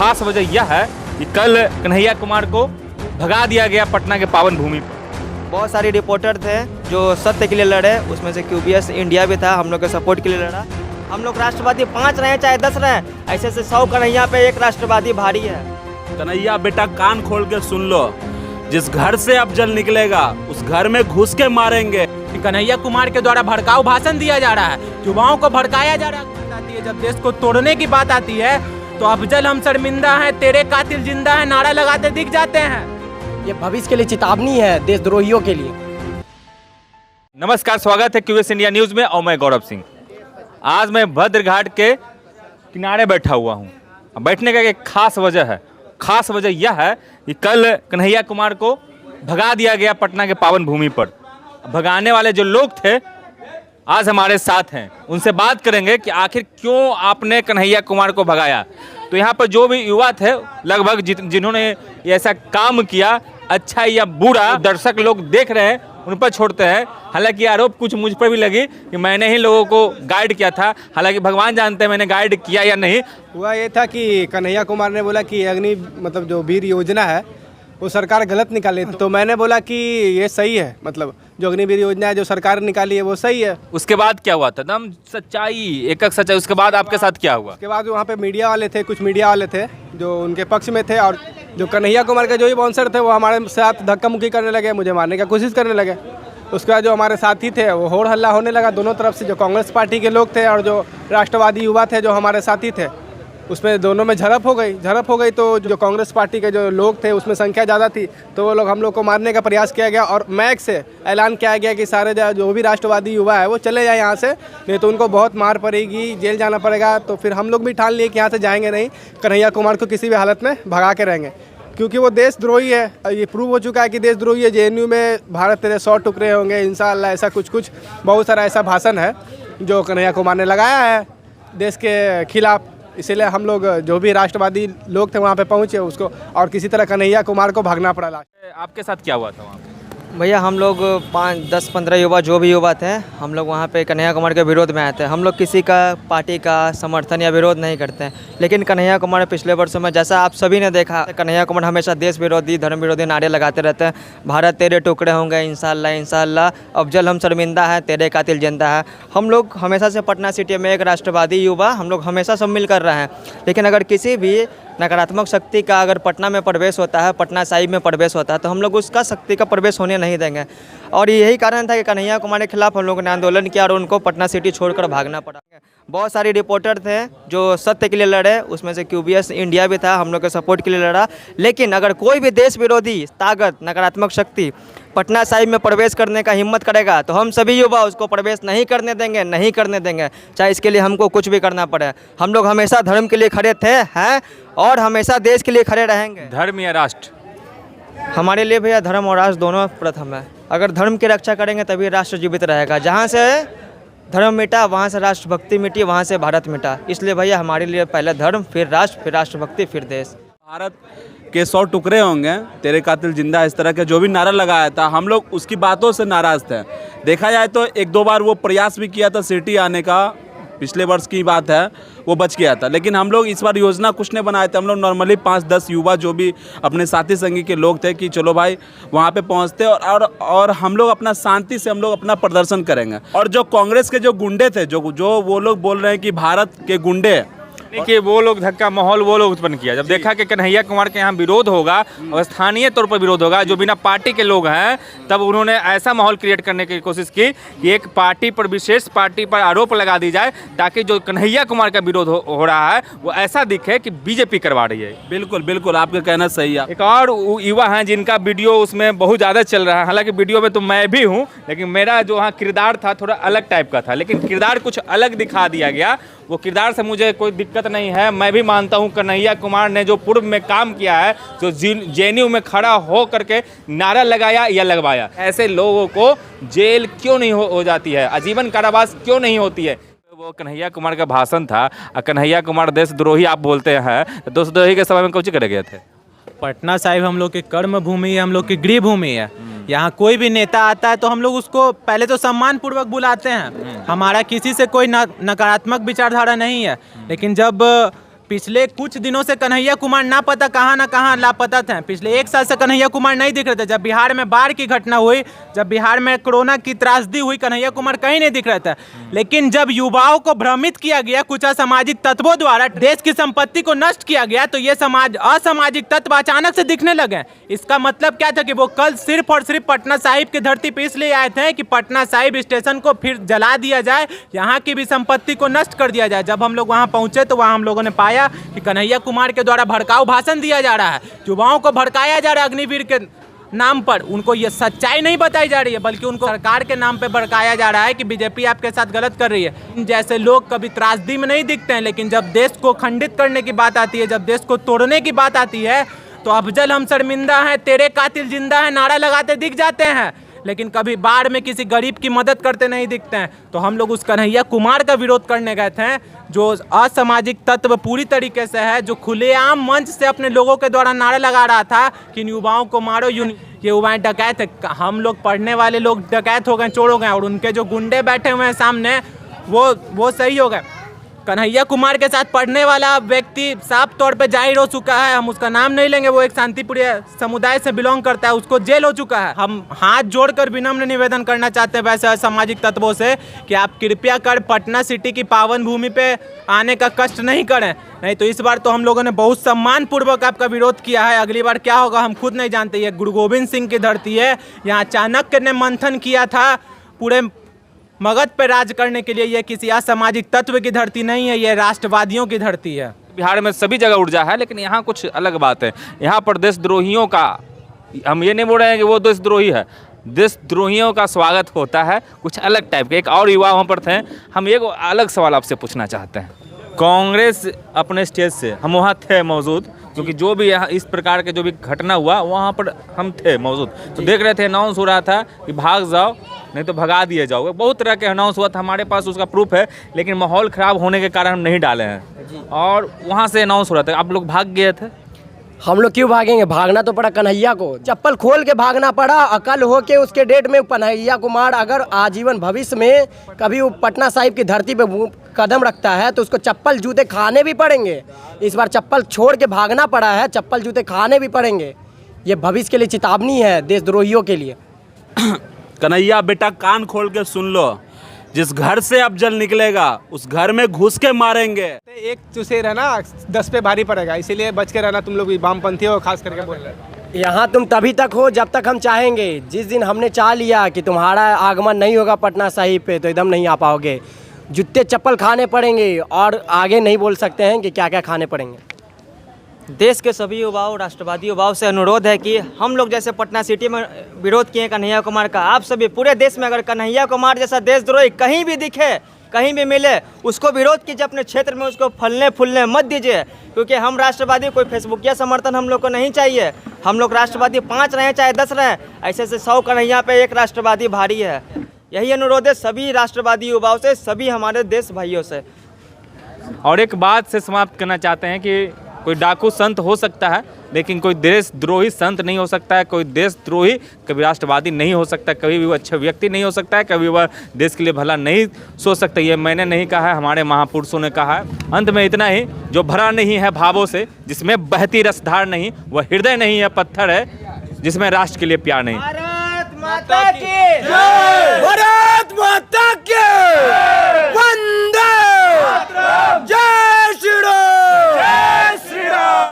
खास वजह यह है कि कल कन्हैया कुमार को भगा दिया गया पटना के पावन भूमि पर। बहुत सारे रिपोर्टर थे जो सत्य के लिए लड़े, उसमें से QBS इंडिया भी था, हम लोग के सपोर्ट के लिए लड़ा। हम लोग राष्ट्रवादी 5 रहे चाहे 10 रहे, ऐसे से 100 कन्हैया पे एक राष्ट्रवादी भारी है। कन्हैया बेटा कान खोल के सुन लो, जिस घर से अब जल निकलेगा उस घर में घुस के मारेंगे। कन्हैया कुमार के द्वारा भड़काऊ भाषण दिया जा रहा है, युवाओं को भड़काया जा रहा है। जब देश को तोड़ने की बात आती है तो अफजल हम शर्मिंदा हैं, तेरे कातिल जिंदा है नारा लगाते दिख जाते हैं। ये भविष्य के लिए चेतावनी है, देशद्रोहियों के लिए। नमस्कार, स्वागत है QS इंडिया न्यूज़ में और मैं गौरव सिंह। आज मैं भद्र घाट के किनारे बैठा हुआ हूँ। बैठने का एक खास वजह है। खास वजह यह है कि कल कन्हैया कुमार को भगा दिया गया पटना के पावन भूमि पर। भगाने वाले जो लोग थे आज हमारे साथ हैं, उनसे बात करेंगे कि आखिर क्यों आपने कन्हैया कुमार को भगाया। तो यहाँ पर जो भी युवा थे लगभग जिन्होंने ऐसा काम किया, अच्छा या बुरा, दर्शक लोग देख रहे हैं, उन पर छोड़ते हैं। हालांकि आरोप कुछ मुझ पर भी लगी कि मैंने ही लोगों को गाइड किया था। हालांकि भगवान जानते हैं मैंने गाइड किया या नहीं। हुआ ये था कि कन्हैया कुमार ने बोला कि अग्नि मतलब जो वीर योजना है वो सरकार गलत निकाली, तो मैंने बोला कि ये सही है, मतलब जो अग्निवीर योजना है जो सरकार निकाली है वो सही है। उसके बाद क्या हुआ था? एकदम सच्चाई, एक सच्चाई। उसके बाद आपके साथ क्या हुआ? उसके बाद वहाँ पे मीडिया वाले थे, कुछ मीडिया वाले थे जो उनके पक्ष में थे, और जो कन्हैया कुमार के जो ही बाउंसर थे वो हमारे साथ धक्का मुक्की करने लगे, मुझे मारने की कोशिश करने लगे। उसके बाद जो हमारे साथी थे वो होड़ हल्ला होने लगा दोनों तरफ से, जो कांग्रेस पार्टी के लोग थे और जो राष्ट्रवादी युवा थे जो हमारे साथी थे, उसमें दोनों में झड़प हो गई। तो जो कांग्रेस पार्टी के जो लोग थे उसमें संख्या ज़्यादा थी, तो वो लोग हम लोग को मारने का प्रयास किया गया और मैक से ऐलान किया गया कि सारे जो भी राष्ट्रवादी युवा है वो चले जाए यहाँ से, नहीं तो उनको बहुत मार पड़ेगी, जेल जाना पड़ेगा। तो फिर हम लोग भी ठान लिए कि यहाँ से जाएंगे नहीं, कन्हैया कुमार को किसी भी हालत में भगा के रहेंगे, क्योंकि वो देशद्रोही है। ये प्रूव हो चुका है कि देशद्रोही है। JNU में भारत तेरे 100 टुकड़े होंगे इंशाअल्लाह, ऐसा कुछ बहुत सारा ऐसा भाषण है जो कन्हैया कुमार ने लगाया है देश के खिलाफ। इसीलिए हम लोग जो भी राष्ट्रवादी लोग थे वहाँ पे पहुँचे उसको, और किसी तरह कन्हैया कुमार को भागना पड़ा। आपके साथ क्या हुआ था वहाँ पे? भैया हम लोग 5, 10, 15 युवा जो भी युवा थे, हम लोग वहाँ पे कन्हैया कुमार के विरोध में आए थे। हम लोग किसी का पार्टी का समर्थन या विरोध नहीं करते हैं, लेकिन कन्हैया कुमार पिछले वर्षों में जैसा आप सभी ने देखा, कन्हैया कुमार हमेशा देश विरोधी, धर्म विरोधी नारे लगाते रहते हैं। भारत तेरे टुकड़े होंगे इंशाअल्लाह, इंशाअल्लाह, अफजल हम शर्मिंदा है, तेरे कातिल जिंदा है। हम लोग हमेशा से पटना सिटी में एक राष्ट्रवादी युवा हम लोग हमेशा सब मिल कर रहे हैं, लेकिन अगर किसी भी नकारात्मक शक्ति का अगर पटना में प्रवेश होता है, पटना साहिब में प्रवेश होता है, तो हम लोग उसका शक्ति का प्रवेश होने नहीं देंगे। और यही कारण था कि कन्हैया कुमार के खिलाफ हम लोगों ने आंदोलन किया और उनको पटना सिटी छोड़कर भागना पड़ा। बहुत सारे रिपोर्टर थे जो सत्य के लिए लड़े, उसमें से QBS इंडिया भी था, हम लोग के सपोर्ट के लिए लड़ा। लेकिन अगर कोई भी देश विरोधी ताकत, नकारात्मक शक्ति पटना साहिब में प्रवेश करने का हिम्मत करेगा तो हम सभी युवा उसको प्रवेश नहीं करने देंगे, चाहे इसके लिए हमको कुछ भी करना पड़े। हम लोग हमेशा धर्म के लिए खड़े थे, हैं, और हमेशा देश के लिए खड़े रहेंगे। धर्म या राष्ट्र? हमारे लिए भैया धर्म और राष्ट्र दोनों प्रथम है। अगर धर्म की रक्षा करेंगे तभी राष्ट्र जीवित रहेगा। जहाँ से धर्म मिटा वहाँ से राष्ट्रभक्ति मिटी, वहाँ से भारत मिटा। इसलिए भैया हमारे लिए पहले धर्म, फिर राष्ट्र, फिर राष्ट्रभक्ति, फिर देश। भारत के 100 टुकड़े होंगे, तेरे कातिल जिंदा, इस तरह के जो भी नारा लगाया था, हम लोग उसकी बातों से नाराज थे। देखा जाए तो 1-2 बार वो प्रयास भी किया था सिटी आने का, पिछले वर्ष की बात है, वो बच गया था। लेकिन हम लोग इस बार योजना कुछ नहीं बनाए थे। हम लोग नॉर्मली 5-10 युवा जो भी अपने साथी संगी के लोग थे कि चलो भाई वहाँ पे पहुँचते और हम लोग अपना शांति से हम लोग अपना प्रदर्शन करेंगे। और जो कांग्रेस के जो गुंडे थे, जो वो लोग बोल रहे हैं कि भारत के गुंडे, देखिए वो लोग धक्का माहौल वो लोग उत्पन्न किया। जब देखा कि कन्हैया कुमार के यहाँ विरोध होगा और स्थानीय तौर पर विरोध होगा, जो बिना पार्टी के लोग हैं, तब उन्होंने ऐसा माहौल क्रिएट करने की कोशिश की कि एक पार्टी पर, विशेष पार्टी पर आरोप लगा दी जाए, ताकि जो कन्हैया कुमार का विरोध हो रहा है वो ऐसा दिखे कि BJP करवा रही है। बिल्कुल बिल्कुल, आपका कहना सही है। एक और युवा हैं जिनका वीडियो उसमें बहुत ज़्यादा चल रहा है। हालांकि वीडियो में तो मैं भी हूँ, लेकिन मेरा जो वहाँ किरदार था थोड़ा अलग टाइप का था, लेकिन किरदार कुछ अलग दिखा दिया गया। वो किरदार से मुझे कोई दिक्कत नहीं है। मैं भी मानता हूँ कन्हैया कुमार ने जो पूर्व में काम किया है, जो JNU में खड़ा हो करके नारा लगाया या लगवाया, ऐसे लोगों को जेल क्यों नहीं हो जाती है, आजीवन कारावास क्यों नहीं होती है। वो कन्हैया कुमार का भाषण था। कन्हैया कुमार देशद्रोही आप बोलते हैं, तो देशद्रोही के समय में कुछ करे गए थे? पटना साहिब हम लोग की कर्म भूमि है, हम लोग की गृह भूमि है। यहाँ कोई भी नेता आता है तो हम लोग उसको पहले तो सम्मान पूर्वक बुलाते हैं। हमारा किसी से कोई नकारात्मक विचारधारा नहीं है, लेकिन जब पिछले कुछ दिनों से कन्हैया कुमार ना कहाँ लापता थे। पिछले 1 साल से कन्हैया कुमार नहीं दिख रहे थे। जब बिहार में बाढ़ की घटना हुई, जब बिहार में कोरोना की त्रासदी हुई, कन्हैया कुमार कहीं नहीं दिख रहे थे। लेकिन जब युवाओं को भ्रमित किया गया कुछ असामाजिक तत्वों द्वारा, देश की संपत्ति को नष्ट किया गया, तो ये असामाजिक तत्व अचानक से दिखने लगे। इसका मतलब क्या था कि वो कल सिर्फ और सिर्फ पटना साहिब की धरती पे इसलिए आए थे कि पटना साहिब स्टेशन को फिर जला दिया जाए, यहाँ की भी संपत्ति को नष्ट कर दिया जाए। जब हम लोग वहाँ पहुँचे तो वहाँ हम लोगों ने पाया कि कन्हैया कुमार के द्वारा भड़काऊ भाषण दिया जा रहा है, युवाओं को भड़काया जा रहा है अग्निवीर के नाम पर। उनको ये सच्चाई नहीं बताई जा रही है, बल्कि उनको सरकार के नाम पे भड़काया जा रहा है कि बीजेपी आपके साथ गलत कर रही है। जैसे लोग कभी त्रासदी में नहीं दिखते हैं, लेकिन जब देश को खंडित करने की बात आती है, जब देश को तोड़ने की बात आती है, तो अफजल हम शर्मिंदा हैं, तेरे कातिल जिंदा है नारा लगाते दिख जाते हैं, लेकिन कभी बाढ़ में किसी गरीब की मदद करते नहीं दिखते हैं। तो हम लोग उस कन्हैया कुमार का विरोध करने गए थे, जो असामाजिक तत्व पूरी तरीके से है, जो खुलेआम मंच से अपने लोगों के द्वारा नारे लगा रहा था कि इन युवाओं को मारो, ये युवाएं डकैत है। हम लोग पढ़ने वाले लोग डकैत हो गए, चोर हो गए, और उनके जो गुंडे बैठे हुए हैं सामने वो सही हो गए। कन्हैया कुमार के साथ पढ़ने वाला व्यक्ति साफ तौर पे जाहिर हो चुका है, हम उसका नाम नहीं लेंगे, वो एक शांतिप्रिय समुदाय से बिलोंग करता है, उसको जेल हो चुका है। हम हाथ जोड़कर विनम्र निवेदन करना चाहते हैं वैसे असामाजिक तत्वों से कि आप कृपया कर पटना सिटी की पावन भूमि पे आने का कष्ट नहीं करें, नहीं तो इस बार तो हम लोगों ने बहुत सम्मानपूर्वक आपका विरोध किया है, अगली बार क्या होगा हम खुद नहीं जानते। ये गुरु गोविंद सिंह की धरती है, यहाँ चाणक्य ने मंथन किया था पूरे मगध पे राज करने के लिए। ये किसी असामाजिक तत्व की धरती नहीं है, ये राष्ट्रवादियों की धरती है। बिहार में सभी जगह ऊर्जा है, लेकिन यहाँ कुछ अलग बात है। यहाँ पर देशद्रोहियों का, हम ये नहीं बोल रहे हैं कि वो देशद्रोही है, देशद्रोहियों का स्वागत होता है कुछ अलग टाइप के। एक और युवा वहाँ पर थे, हम एक अलग सवाल आपसे पूछना चाहते हैं। कांग्रेस अपने स्टेज से, हम वहाँ थे मौजूद, क्योंकि जो भी यहाँ इस प्रकार के जो भी घटना हुआ वहाँ पर हम थे मौजूद, तो देख रहे थे अनाउंस हो रहा था कि भाग जाओ नहीं तो भगा दिए जाओगे। बहुत तरह के अनाउंस हुआ था, हमारे पास उसका प्रूफ है, लेकिन माहौल ख़राब होने के कारण हम नहीं डाले हैं। और वहाँ से अनाउंस हो रहा था, आप लोग भाग गए थे। हम लोग क्यों भागेंगे, भागना तो पड़ा कन्हैया को, चप्पल खोल के भागना पड़ा। अकल हो के उसके डेट में कन्हैया कुमार अगर आजीवन भविष्य में कभी वो पटना साहिब की धरती पे कदम रखता है तो उसको चप्पल जूते खाने भी पड़ेंगे। इस बार चप्पल छोड़ के भागना पड़ा है, चप्पल जूते खाने भी पड़ेंगे। ये भविष्य के लिए चेतावनी है, देशद्रोहियों के लिए। कन्हैया बेटा कान खोल के सुन लो, जिस घर से अफजल निकलेगा उस घर में घुस के मारेंगे। एक चुसेर है ना 10 पे भारी पड़ेगा, इसीलिए बच के रहना तुम लोग भी, वामपंथी हो खास करके बोल रहे। यहाँ तुम तभी तक हो जब तक हम चाहेंगे। जिस दिन हमने चाह लिया कि तुम्हारा आगमन नहीं होगा पटना साहिब पे, तो एकदम नहीं आ पाओगे। जूते चप्पल खाने पड़ेंगे, और आगे नहीं बोल सकते हैं कि क्या क्या खाने पड़ेंगे। देश के सभी युवाओं, राष्ट्रवादी युवाओं से अनुरोध है कि हम लोग जैसे पटना सिटी में विरोध किए कन्हैया कुमार का, आप सभी पूरे देश में अगर कन्हैया कुमार जैसा देशद्रोही कहीं भी दिखे, कहीं भी मिले, उसको विरोध कीजिए अपने क्षेत्र में, उसको फलने फूलने मत दीजिए। क्योंकि हम राष्ट्रवादी, कोई फेसबुकिया समर्थन हम लोग को नहीं चाहिए। हम लोग राष्ट्रवादी 5 रहें चाहे 10 रहें, ऐसे से 100 कन्हैया पे एक राष्ट्रवादी भारी है। यही अनुरोध है सभी राष्ट्रवादी युवाओं से, सभी हमारे देश भाइयों से। और एक बात से समाप्त करना चाहते हैं कि कोई डाकू संत हो सकता है, लेकिन कोई देशद्रोही संत नहीं हो सकता है। कोई देशद्रोही कभी राष्ट्रवादी नहीं हो सकता, कभी भी वो अच्छा व्यक्ति नहीं हो सकता है, कभी वह देश के लिए भला नहीं सोच सकता। ये मैंने नहीं कहा है, हमारे महापुरुषों ने कहा है। अंत में इतना ही, जो भरा नहीं है भावों से, जिसमें बहती रसधार नहीं, वह हृदय नहीं है, पत्थर है जिसमें राष्ट्र के लिए प्यार नहीं। भारत माता की जय! भारत माता की वंदे जय!